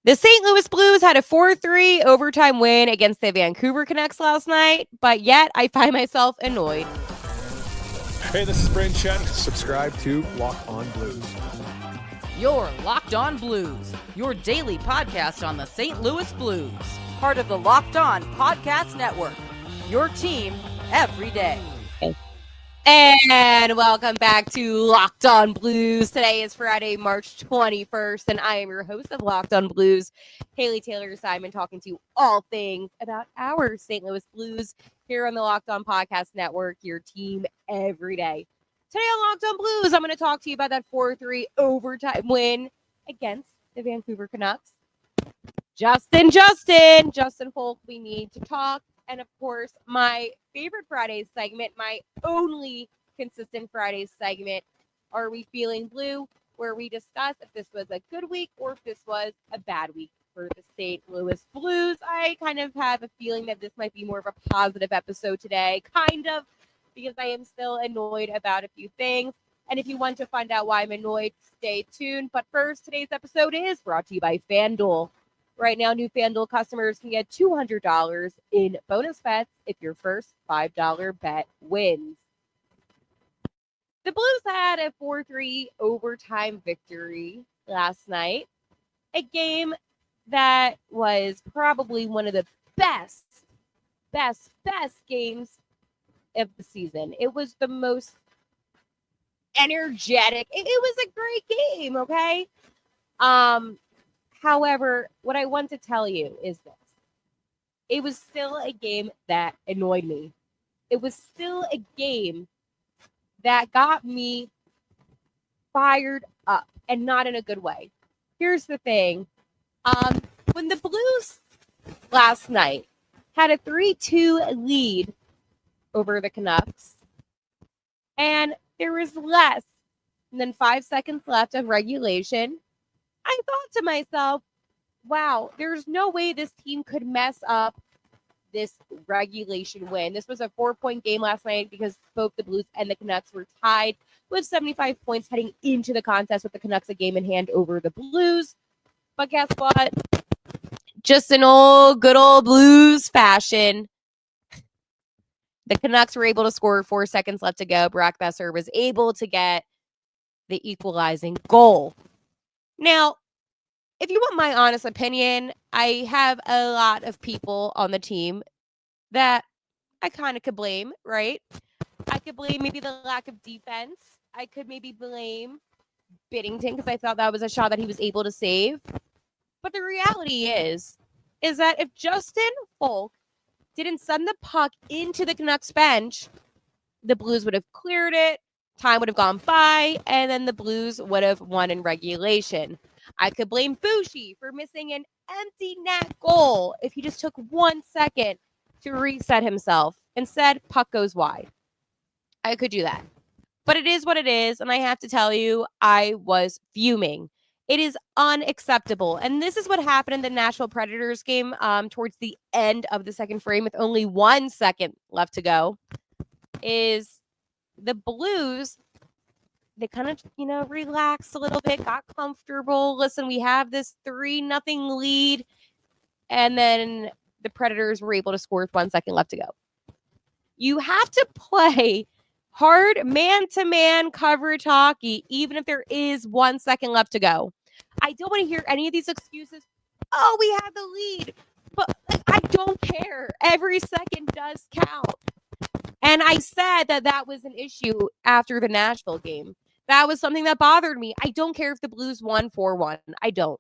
The St. Louis Blues had a 4-3 overtime win against the Vancouver Canucks last night, but yet I find myself annoyed. Hey, this is Brayden Chen. Subscribe to Locked On Blues. You're Locked On Blues, your daily podcast on the St. Louis Blues. Part of the Locked On Podcast Network, your team every day. And welcome back to Locked On Blues. Today is Friday, March 21st, and I am your host of Locked On Blues, Haley Taylor Simon, talking to you all things about our St. Louis Blues here on the Locked On Podcast Network, your team every day. Today on Locked On Blues, I'm going to talk to you about that 4-3 overtime win against the Vancouver Canucks. Justin Faulk, we need to talk. And of course, my favorite Fridays segment, my only consistent Fridays segment, Are We Feeling Blue? Where we discuss if this was a good week or if this was a bad week for the St. Louis Blues. I kind of have a feeling that this might be more of a positive episode today, because I am still annoyed about a few things. And if you want to find out why I'm annoyed, stay tuned. But first, today's episode is brought to you by FanDuel. Right now, new FanDuel customers can get $200 in bonus bets if your first $5 bet wins. The Blues had a 4-3 overtime victory last night. A game that was probably one of the best games of the season. It was the most energetic. It was a great game, okay? However, what I want to tell you is this. It was still a game that annoyed me. It was still a game that got me fired up, and not in a good way. Here's the thing. When the Blues last night had a 3-2 lead over the Canucks, and there was less than 5 seconds left of regulation, I thought to myself, wow, there's no way this team could mess up this regulation win. This was a 4-point game last night because both the Blues and the Canucks were tied with 75 points heading into the contest with the Canucks a game in hand over the Blues. But guess what? Just in good old Blues fashion, the Canucks were able to score 4 seconds left to go. Brock Besser was able to get the equalizing goal. Now, if you want my honest opinion, I have a lot of people on the team that I kind of could blame, right? I could blame maybe the lack of defense. I could maybe blame Binnington because I thought that was a shot that he was able to save. But the reality is that if Justin Faulk didn't send the puck into the Canucks bench, the Blues would have cleared it, time would have gone by, and then the Blues would have won in regulation. I could blame Bushi for missing an empty net goal if he just took 1 second to reset himself. Instead, puck goes wide. I could do that. But it is what it is, and I have to tell you, I was fuming. It is unacceptable. And this is what happened in the Nashville Predators game towards the end of the second frame with only 1 second left to go, is the Blues, they kind of, relaxed a little bit, got comfortable. Listen, we have this 3-0 lead. And then the Predators were able to score with 1 second left to go. You have to play hard man-to-man coverage hockey, even if there is 1 second left to go. I don't want to hear any of these excuses. Oh, we have the lead. But I don't care. Every second does count. And I said that was an issue after the Nashville game. That was something that bothered me. I don't care if the Blues won 4-1. I don't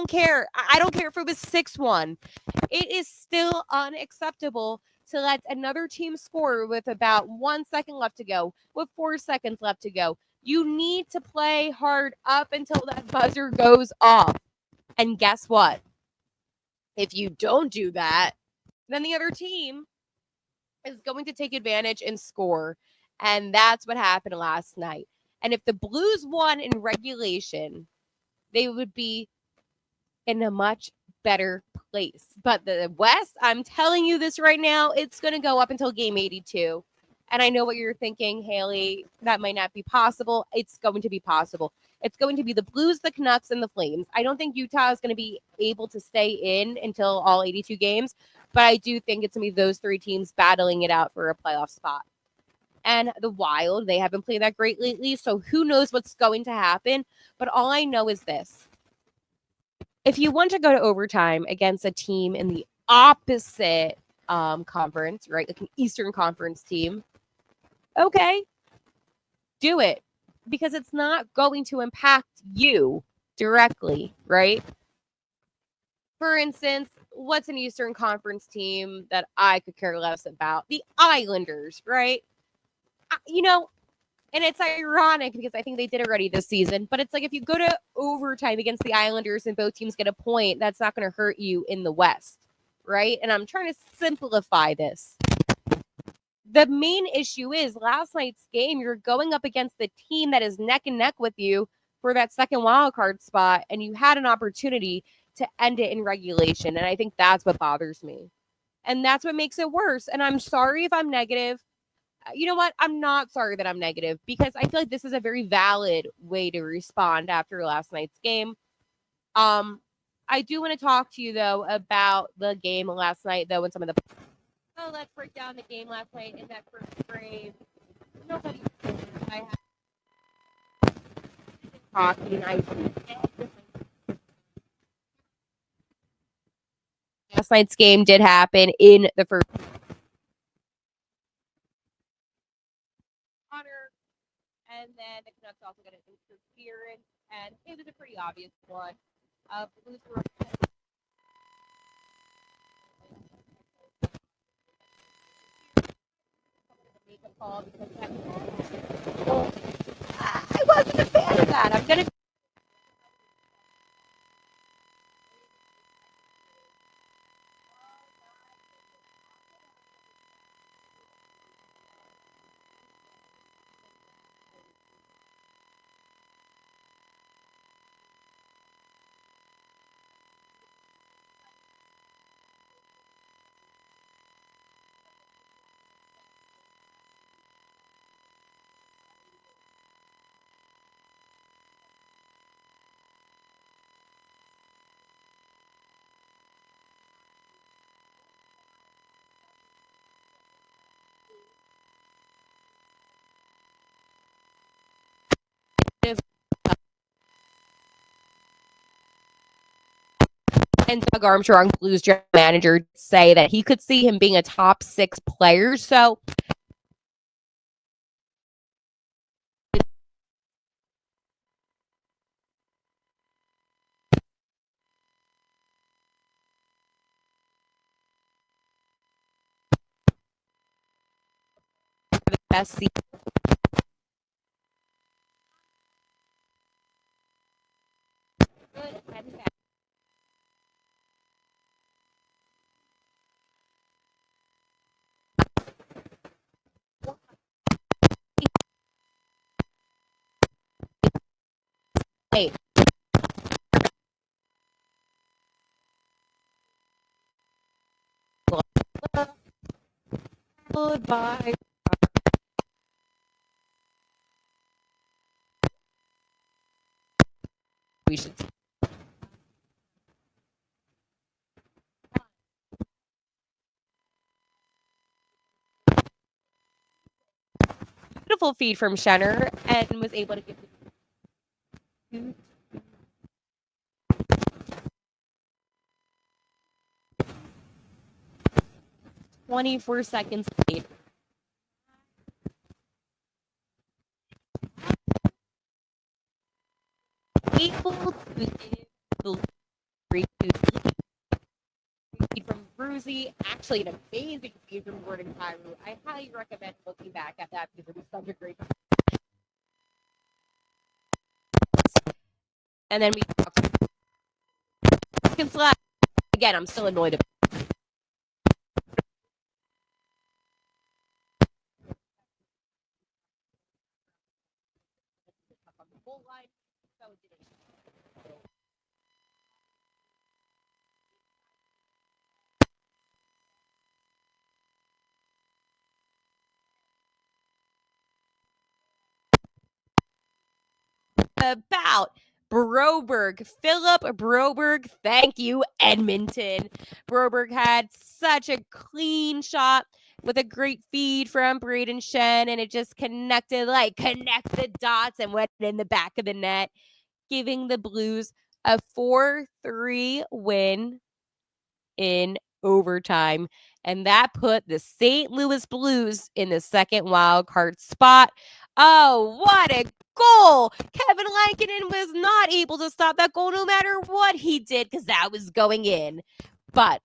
care. I don't care if it was 6-1. It is still unacceptable to let another team score with about 1 second left to go, with 4 seconds left to go. You need to play hard up until that buzzer goes off. And guess what? If you don't do that, then the other team is going to take advantage and score. And that's what happened last night. And if the Blues won in regulation, they would be in a much better place. But the West, I'm telling you this right now, it's going to go up until game 82. And I know what you're thinking, Haley, that might not be possible. It's going to be possible. It's going to be the Blues, the Canucks, and the Flames. I don't think Utah is going to be able to stay in until all 82 games, but I do think it's going to be those three teams battling it out for a playoff spot. And the Wild, they haven't played that great lately, so who knows what's going to happen. But all I know is this. If you want to go to overtime against a team in the opposite conference, right, like an Eastern Conference team, okay, do it. Because it's not going to impact you directly, right? For instance, what's an Eastern Conference team that I could care less about? The Islanders, right? You know, and it's ironic because I think they did already this season, but it's like if you go to overtime against the Islanders and both teams get a point, that's not going to hurt you in the West, right? And I'm trying to simplify this. The main issue is last night's game, you're going up against the team that is neck and neck with you for that second wild card spot, and you had an opportunity to end it in regulation. And I think that's what bothers me. And that's what makes it worse. And I'm sorry if I'm negative. You know what? I'm not sorry that I'm negative because I feel like this is a very valid way to respond after last night's game. I do want to talk to you though about the game last night though and some of the. So let's break down the game last night in that first frame. Nobody. I have talking. Last night's game did happen in the first. And then the Canucks also got an interference, and it was a pretty obvious one. Blues were make a call because I wasn't a fan of that. I'm gonna. And Doug Armstrong, Blues general manager, say that he could see him being a top 6 player. So the best season. Good and bad. Hey. Goodbye. We should. Beautiful feed from Shenner and was able to get the 24 seconds later. Able to give the lead from Bruzy. Actually, an amazing feed from Gordon Cairo. I highly recommend looking back at that because it was such a great. And then we talked seconds left. Again, I'm still annoyed about on the goal line. So it didn't. about Broberg. Philip Broberg. Thank you, Edmonton. Broberg had such a clean shot with a great feed from Braden Shen, and it just connect the dots and went in the back of the net, giving the Blues a 4-3 win in overtime. And that put the St. Louis Blues in the second wild card spot. Oh, what a goal! Kevin Lankinen was not able to stop that goal no matter what he did, because that was going in. But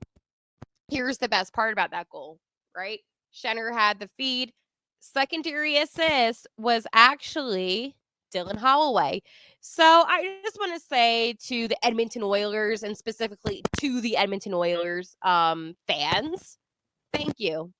here's the best part about that goal, right? Schenner had the feed. Secondary assist was actually Dylan Holloway. So I just want to say to the Edmonton Oilers, and specifically to the Edmonton Oilers fans, thank you.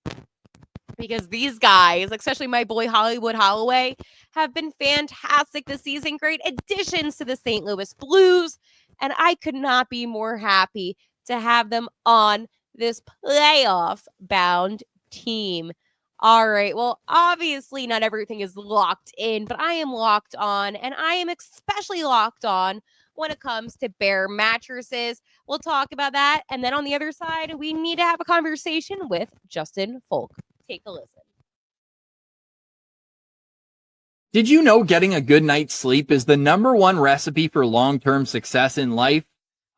Because these guys, especially my boy Hollywood Holloway, have been fantastic this season. Great additions to the St. Louis Blues. And I could not be more happy to have them on this playoff-bound team. All right. Well, obviously not everything is locked in, but I am locked on, and I am especially locked on when it comes to Bear mattresses. We'll talk about that. And then on the other side, we need to have a conversation with Justin Faulk. Take a listen. Did you know getting a good night's sleep is the #1 recipe for long-term success in life?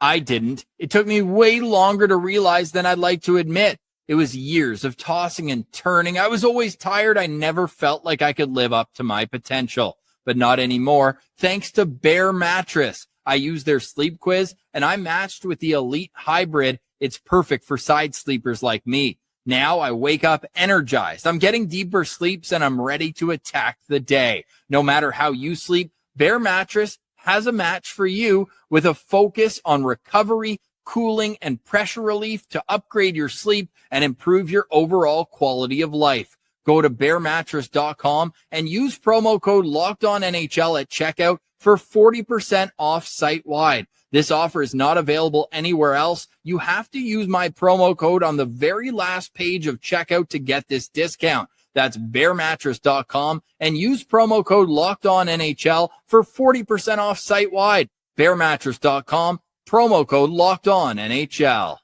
I didn't. It took me way longer to realize than I'd like to admit. It was years of tossing and turning. I was always tired. I never felt like I could live up to my potential, but not anymore. Thanks to Bear Mattress. I used their sleep quiz and I matched with the Elite Hybrid. It's perfect for side sleepers like me. Now I wake up energized. I'm getting deeper sleeps and I'm ready to attack the day. No matter how you sleep, Bear Mattress has a match for you with a focus on recovery, cooling, and pressure relief to upgrade your sleep and improve your overall quality of life. Go to bearmattress.com and use promo code LOCKEDONNHL at checkout for 40% off site-wide. This offer is not available anywhere else. You have to use my promo code on the very last page of checkout to get this discount. That's bearmattress.com and use promo code LOCKEDONNHL for 40% off site-wide. Bearmattress.com, promo code LOCKEDONNHL.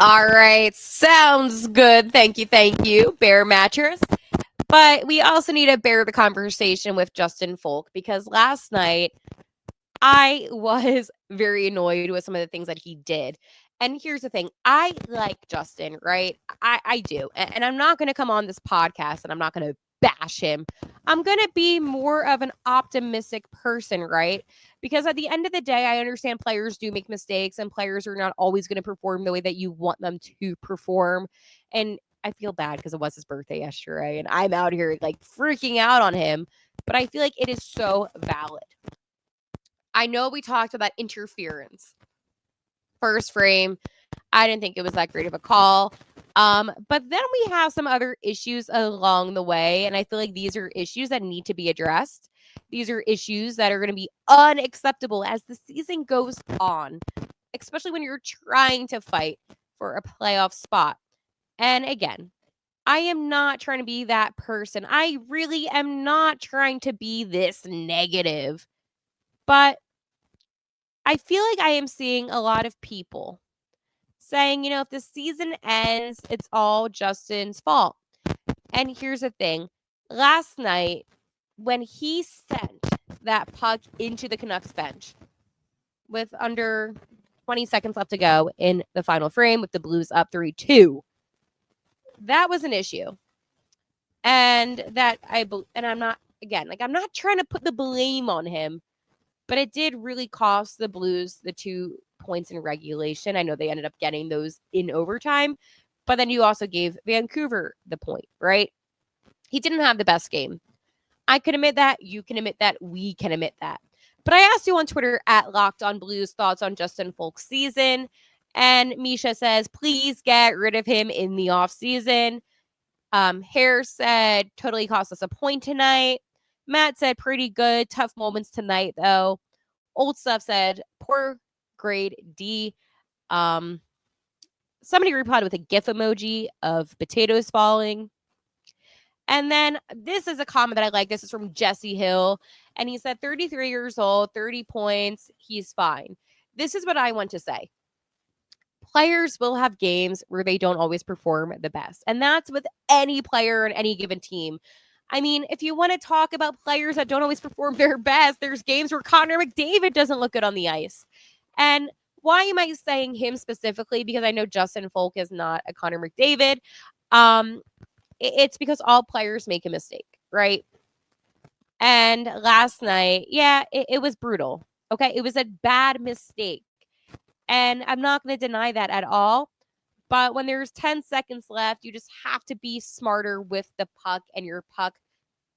All right. Sounds good. Thank you, Bear Mattress. But we also need to bear the conversation with Justin Faulk, because last night I was very annoyed with some of the things that he did. And here's the thing. I like Justin, right? I do. And I'm not going to come on this podcast and I'm not going to bash him. I'm going to be more of an optimistic person, right? Because at the end of the day, I understand players do make mistakes and players are not always going to perform the way that you want them to perform. And I feel bad because it was his birthday yesterday and I'm out here like freaking out on him. But I feel like it is so valid. I know we talked about interference. First frame, I didn't think it was that great of a call. But then we have some other issues along the way. And I feel like these are issues that need to be addressed. These are issues that are going to be unacceptable as the season goes on, especially when you're trying to fight for a playoff spot. And again, I am not trying to be that person. I really am not trying to be this negative. But I feel like I am seeing a lot of people saying, if the season ends, it's all Justin's fault. And here's the thing. Last night, when he sent that puck into the Canucks bench with under 20 seconds left to go in the final frame with the Blues up 3-2, that was an issue. And I'm not trying to put the blame on him, but it did really cost the Blues the 2 points in regulation. I know they ended up getting those in overtime, but then you also gave Vancouver the point, right? He didn't have the best game. I can admit that. You can admit that. We can admit that. But I asked you on Twitter at LockedOnBlues thoughts on Justin Faulk's season. And Misha says, please get rid of him in the offseason. Hare said, totally cost us a point tonight. Matt said, pretty good. Tough moments tonight, though. Old Stuff said, poor grade D. Somebody replied with a GIF emoji of potatoes falling. And then this is a comment that I like. This is from Jesse Hill. And he said 33 years old, 30 points, he's fine. This is what I want to say. Players will have games where they don't always perform the best. And that's with any player on any given team. I mean, if you want to talk about players that don't always perform their best, there's games where Connor McDavid doesn't look good on the ice. And why am I saying him specifically? Because I know Justin Faulk is not a Connor McDavid. It's because all players make a mistake, right? And last night, it was brutal. Okay, it was a bad mistake. And I'm not going to deny that at all. But when there's 10 seconds left, you just have to be smarter with the puck and your puck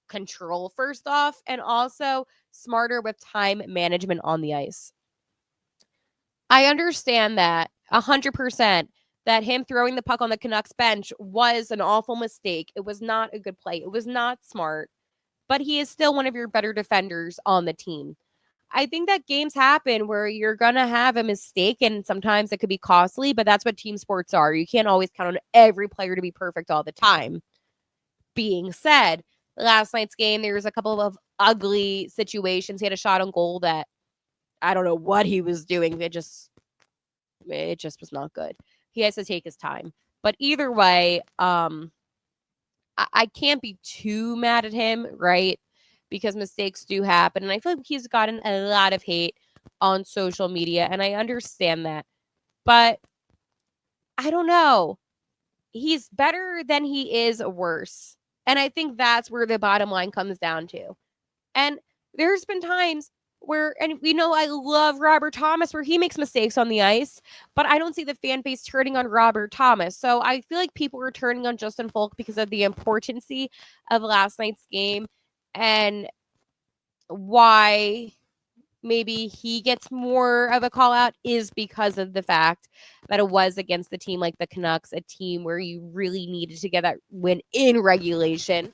control, first off, and also smarter with time management on the ice. I understand that 100% that him throwing the puck on the Canucks bench was an awful mistake. It was not a good play. It was not smart. But he is still one of your better defenders on the team. I think that games happen where you're going to have a mistake and sometimes it could be costly, but that's what team sports are. You can't always count on every player to be perfect all the time. Being said, last night's game, there was a couple of ugly situations. He had a shot on goal that I don't know what he was doing. It just was not good. He has to take his time. But either way, I can't be too mad at him, right? Because mistakes do happen. And I feel like he's gotten a lot of hate on social media, and I understand that. But I don't know. He's better than he is worse. And I think that's where the bottom line comes down to. And there's been times where, and we know I love Robert Thomas, where he makes mistakes on the ice, but I don't see the fan base turning on Robert Thomas. So I feel like people are turning on Justin Faulk because of the importance of last night's game and why maybe he gets more of a call out is because of the fact that it was against the team like the Canucks, a team where you really needed to get that win in regulation.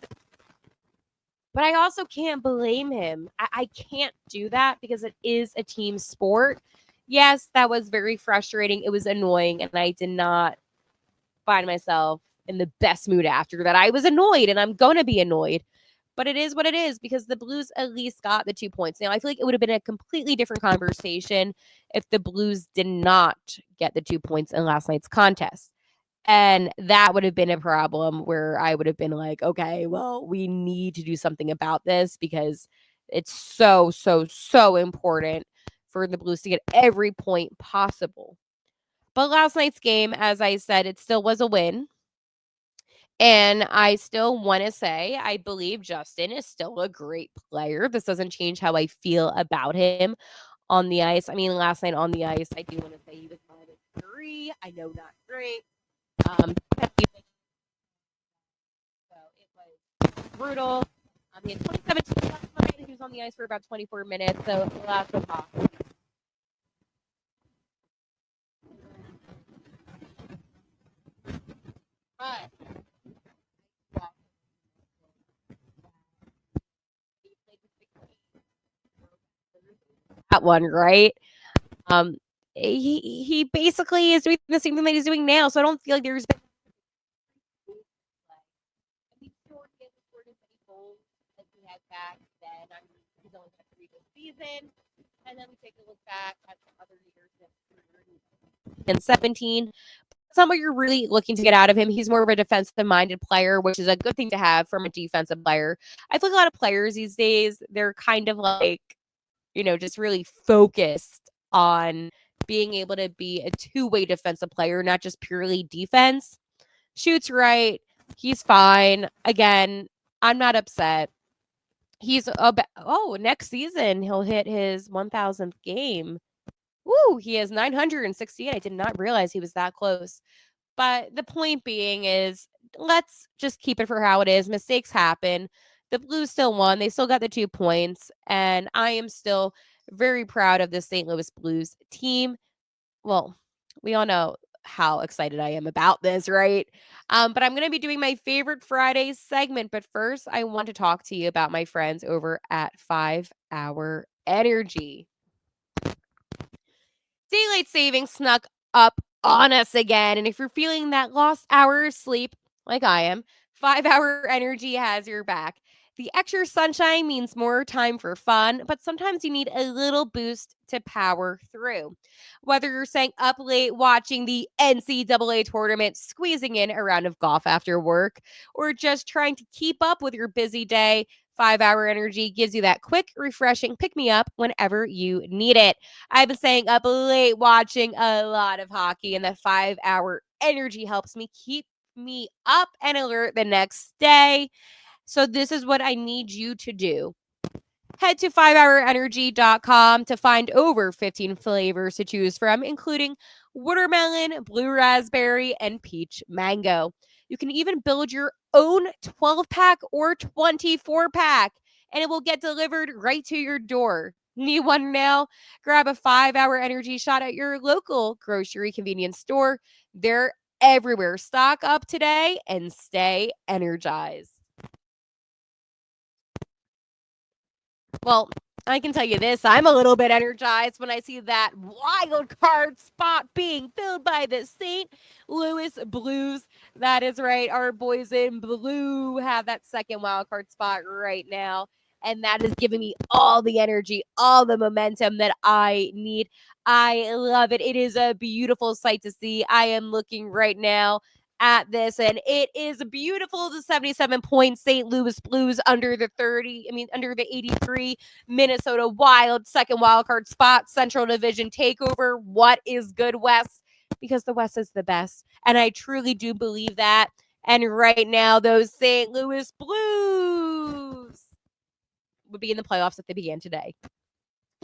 But I also can't blame him. I can't do that because it is a team sport. Yes, that was very frustrating. It was annoying, and I did not find myself in the best mood after that. I was annoyed, and I'm going to be annoyed. But it is what it is because the Blues at least got the 2 points. Now, I feel like it would have been a completely different conversation if the Blues did not get the 2 points in last night's contest. And that would have been a problem where I would have been like, okay, well, we need to do something about this because it's so, so, so important for the Blues to get every point possible. But last night's game, as I said, it still was a win. And I still want to say, I believe Justin is still a great player. This doesn't change how I feel about him on the ice. I mean, last night on the ice, I do want to say he was -3. I know not great. So it was brutal. He had 2017 last night. He was on the ice for about 24 minutes. So last was off. But that one, right? He basically is doing the same thing that he's doing now. So I don't feel like there's been back then. He's only had 3 good seasons. And then we take a look back at some other years in 17. Some where you're really looking to get out of him. He's more of a defensive-minded player, which is a good thing to have from a defensive player. I feel like a lot of players these days, they're kind of like, just really focused on being able to be a two-way defensive player, not just purely defense. Shoots right. He's fine. Again, I'm not upset. He's next season he'll hit his 1,000th game. Woo, he has 968. I did not realize he was that close. But the point being is, let's just keep it for how it is. Mistakes happen. The Blues still won. They still got the 2 points. And I am still very proud of the St. Louis Blues team. Well, we all know how excited I am about this, right? But I'm going to be doing my favorite Friday segment. But first, I want to talk to you about my friends over at 5 Hour Energy. Daylight savings snuck up on us again. And if you're feeling that lost hour of sleep, like I am, 5 Hour Energy has your back. The extra sunshine means more time for fun, but sometimes you need a little boost to power through. Whether you're staying up late watching the NCAA tournament, squeezing in a round of golf after work, or just trying to keep up with your busy day, 5-Hour Energy gives you that quick, refreshing pick-me-up whenever you need it. I've been staying up late watching a lot of hockey, and the 5-Hour Energy helps me keep me up and alert the next day. So this is what I need you to do. Head to 5hourenergy.com to find over 15 flavors to choose from, including watermelon, blue raspberry, and peach mango. You can even build your own 12-pack or 24-pack, and it will get delivered right to your door. Need one now? Grab a 5-Hour Energy shot at your local grocery convenience store. They're everywhere. Stock up today and stay energized. Well, I can tell you this, I'm a little bit energized when I see that wild card spot being filled by the St. Louis Blues. That is right. Our boys in blue have that second wild card spot right now. And that is giving me all the energy, all the momentum that I need. I love it. It is a beautiful sight to see. I am looking right now at this, and it is beautiful. The 77 point St. Louis Blues under the 83 Minnesota Wild, second wild card spot, Central Division takeover. What is good, West? Because the West is the best, and I truly do believe that. And right now, those St. Louis Blues would be in the playoffs if they began today.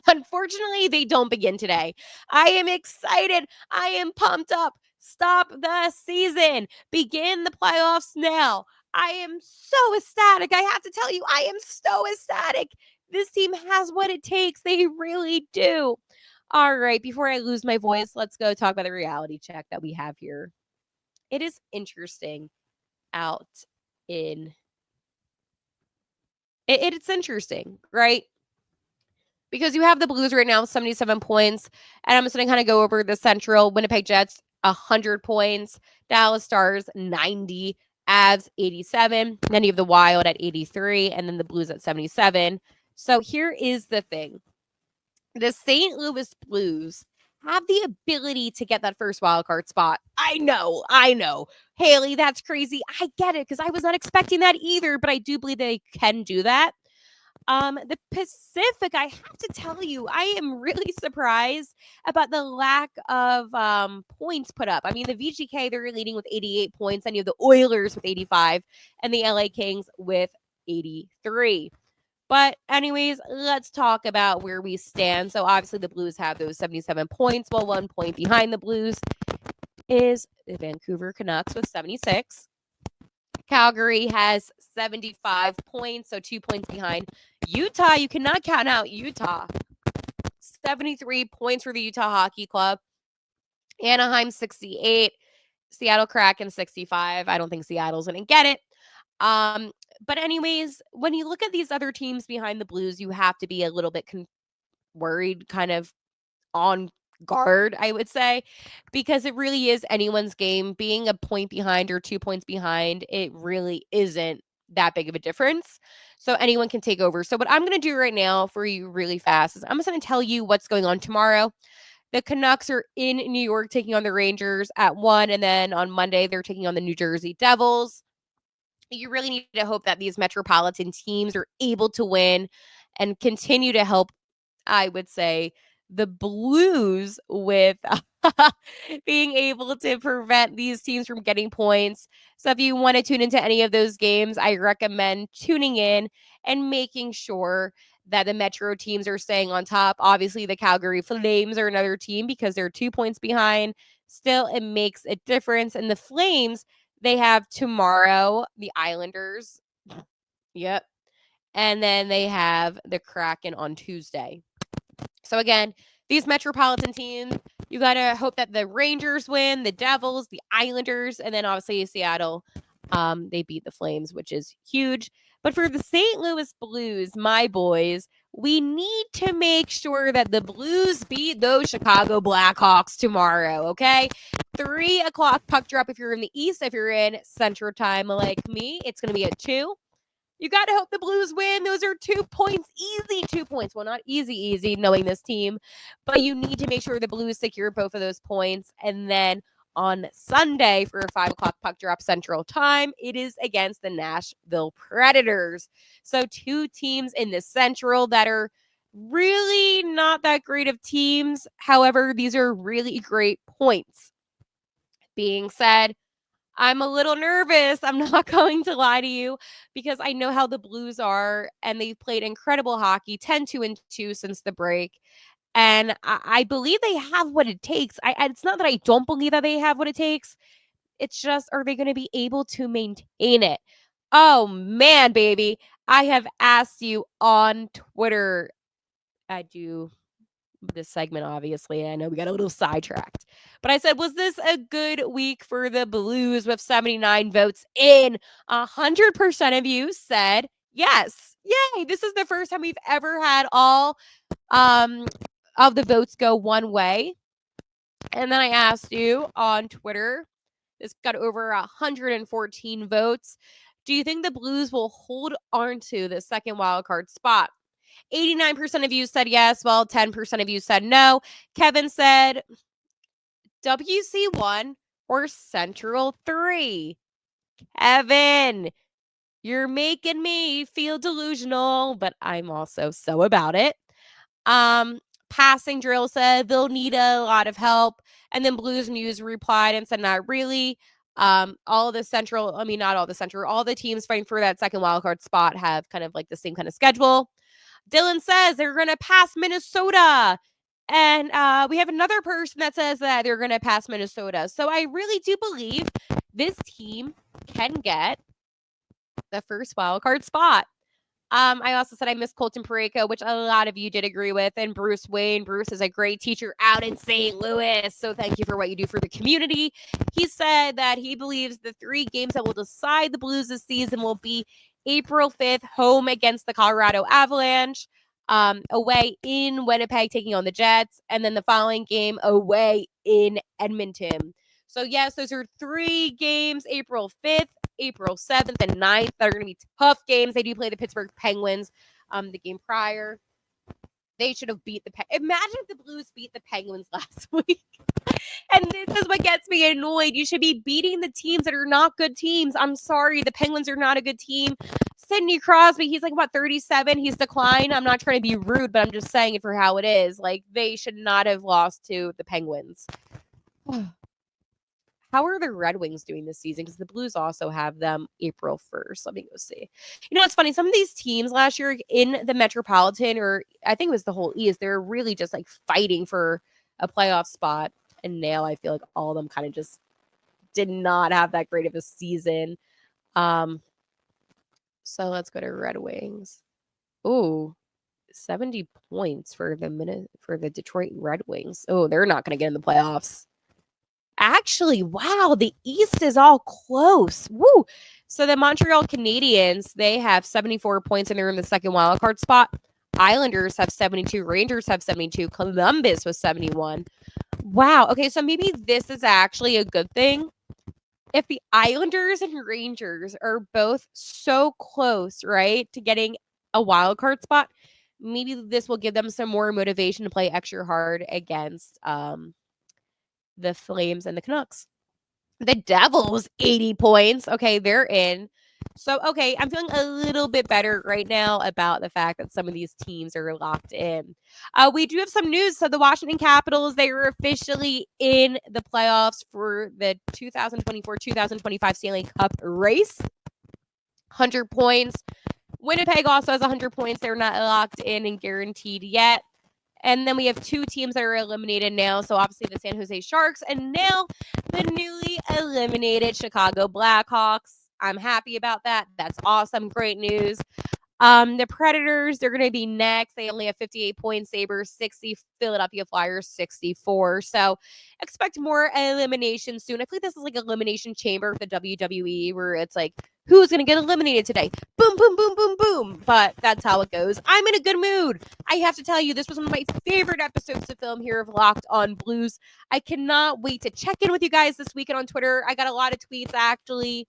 Unfortunately, they don't begin today. I am excited. I am pumped up. Stop the season. Begin the playoffs now. I am so ecstatic. I have to tell you, I am so ecstatic. This team has what it takes. They really do. All right, before I lose my voice, let's go talk about the reality check that we have here. It is interesting out in... It's interesting, right? Because you have the Blues right now, 77 points. And I'm just going to kind of go over the Central. Winnipeg Jets, 100 points. Dallas Stars, 90. Avs, 87. Then you have the Wild at 83. And then the Blues at 77. So here is the thing. The St. Louis Blues have the ability to get that first wildcard spot. I know. Haley, that's crazy. I get it because I was not expecting that either. But I do believe they can do that. The Pacific, I have to tell you, I am really surprised about the lack of points put up. I mean, the VGK, they're leading with 88 points. Then you have the Oilers with 85 and the LA Kings with 83. But anyways, let's talk about where we stand. So obviously the Blues have those 77 points. Well, 1 point behind the Blues is the Vancouver Canucks with 76. Calgary has 75 points, so 2 points behind. Utah, you cannot count out Utah. 73 points for the Utah Hockey Club. Anaheim, 68. Seattle Kraken, 65. I don't think Seattle's going to get it. But anyways, when you look at these other teams behind the Blues, you have to be a little bit worried, kind of on guard, I would say, because it really is anyone's game. Being a point behind or 2 points behind, it really isn't that big of a difference. So anyone can take over. So what I'm going to do right now for you really fast is I'm just going to tell you what's going on tomorrow. The Canucks are in New York taking on the Rangers at 1, and then on Monday they're taking on the New Jersey Devils. You really need to hope that these metropolitan teams are able to win and continue to help, I would say, the Blues with being able to prevent these teams from getting points. So if you want to tune into any of those games, I recommend tuning in and making sure that the Metro teams are staying on top. Obviously, the Calgary Flames are another team because they're 2 points behind. Still, it makes a difference. And the Flames, they have tomorrow the Islanders. Yep. And then they have the Kraken on Tuesday. So again, these metropolitan teams, you got to hope that the Rangers win, the Devils, the Islanders, and then obviously Seattle, they beat the Flames, which is huge. But for the St. Louis Blues, my boys, we need to make sure that the Blues beat those Chicago Blackhawks tomorrow, okay? 3 o'clock puck drop if you're in the East. If you're in Central Time like me, it's going to be at 2. You got to hope the Blues win. Those are 2 points. Easy 2 points. Well, not easy knowing this team, but you need to make sure the Blues secure both of those points. And then on Sunday for a 5 o'clock puck drop Central Time, it is against the Nashville Predators. So 2 teams in the Central that are really not that great of teams. However, these are really great points. Being said, I'm a little nervous. I'm not going to lie to you because I know how the Blues are, and they've played incredible hockey, 10-2 since the break. And I believe they have what it takes. It's not that I don't believe that they have what it takes. It's just, are they going to be able to maintain it? Oh, man, baby. I have asked you on Twitter. I do this segment, obviously. I know we got a little sidetracked. But I said, was this a good week for the Blues with 79 votes in? 100% of you said yes. Yay. This is the first time we've ever had all of the votes go one way. And then I asked you on Twitter, this got over 114 votes. Do you think the Blues will hold on to the second wildcard spot? 89% of you said yes, while 10% of you said no. Kevin said WC1 or Central 3. Kevin, you're making me feel delusional, but I'm also so about it. Passing Drill said they'll need a lot of help. And then Blues News replied and said, not really. Not all the Central, all the teams fighting for that second wildcard spot have kind of like the same kind of schedule. Dylan says they're going to pass Minnesota. And we have another person that says that they're going to pass Minnesota. So I really do believe this team can get the first wildcard spot. I also said I miss Colton Parayko, which a lot of you did agree with, and Bruce Wayne. Bruce is a great teacher out in St. Louis, so thank you for what you do for the community. He said that he believes the 3 games that will decide the Blues this season will be April 5th, home against the Colorado Avalanche, away in Winnipeg taking on the Jets, and then the following game away in Edmonton. So yes, those are 3 games, April 5th, April 7th, and 9th, that are going to be tough games. They do play the Pittsburgh Penguins the game prior. They should have beat the Imagine if the Blues beat the Penguins last week. And this is what gets me annoyed. You should be beating the teams that are not good teams. I'm sorry. The Penguins are not a good team. Sidney Crosby, he's like, 37? He's declined. I'm not trying to be rude, but I'm just saying it for how it is. Like, they should not have lost to the Penguins. How are the Red Wings doing this season? Because the Blues also have them April 1st. Let me go see. You know, it's funny. Some of these teams last year in the Metropolitan, or I think it was the whole East, they're really just like fighting for a playoff spot. And now I feel like all of them kind of just did not have that great of a season. So let's go to Red Wings. Ooh, 70 points for the Detroit Red Wings. Oh, they're not going to get in the playoffs. Actually, wow, the East is all close. Woo! So the Montreal Canadiens, they have 74 points and they're in the second wildcard spot. Islanders have 72. Rangers have 72. Columbus was 71. Wow. Okay, so maybe this is actually a good thing. If the Islanders and Rangers are both so close, right, to getting a wildcard spot, maybe this will give them some more motivation to play extra hard against the Flames and the Canucks. The Devils, 80 points. Okay, they're in. So, okay, I'm feeling a little bit better right now about the fact that some of these teams are locked in. We do have some news. So the Washington Capitals, they are officially in the playoffs for the 2024-2025 Stanley Cup race. 100 points. Winnipeg also has 100 points. They're not locked in and guaranteed yet. And then we have 2 teams that are eliminated now. So obviously the San Jose Sharks and now the newly eliminated Chicago Blackhawks. I'm happy about that. That's awesome. Great news. The Predators, they're going to be next. They only have 58 points. Sabres, 60. Philadelphia Flyers, 64. So expect more elimination soon. I feel like this is like elimination chamber of the WWE where it's like, who's going to get eliminated today? Boom, boom, boom, boom, boom. But that's how it goes. I'm in a good mood. I have to tell you, this was one of my favorite episodes to film here of Locked on Blues. I cannot wait to check in with you guys this weekend on Twitter. I got a lot of tweets actually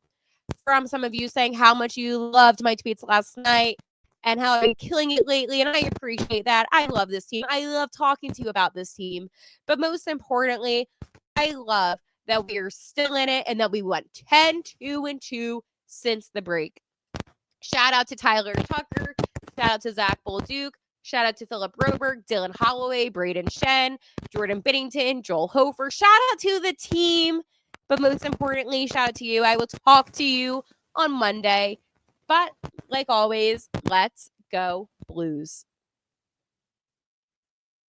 from some of you saying how much you loved my tweets last night and how I've been killing it lately, and I appreciate that. I love this team. I love talking to you about this team. But most importantly, I love that we are still in it and that we went 10-2-2 since the break. Shout out to Tyler Tucker. Shout out to Zach Bolduc. Shout out to Philip Roberg, Dylan Holloway, Braden Shen, Jordan Biddington, Joel Hofer. Shout out to the team. But most importantly, shout out to you. I will talk to you on Monday. But like always, let's go Blues.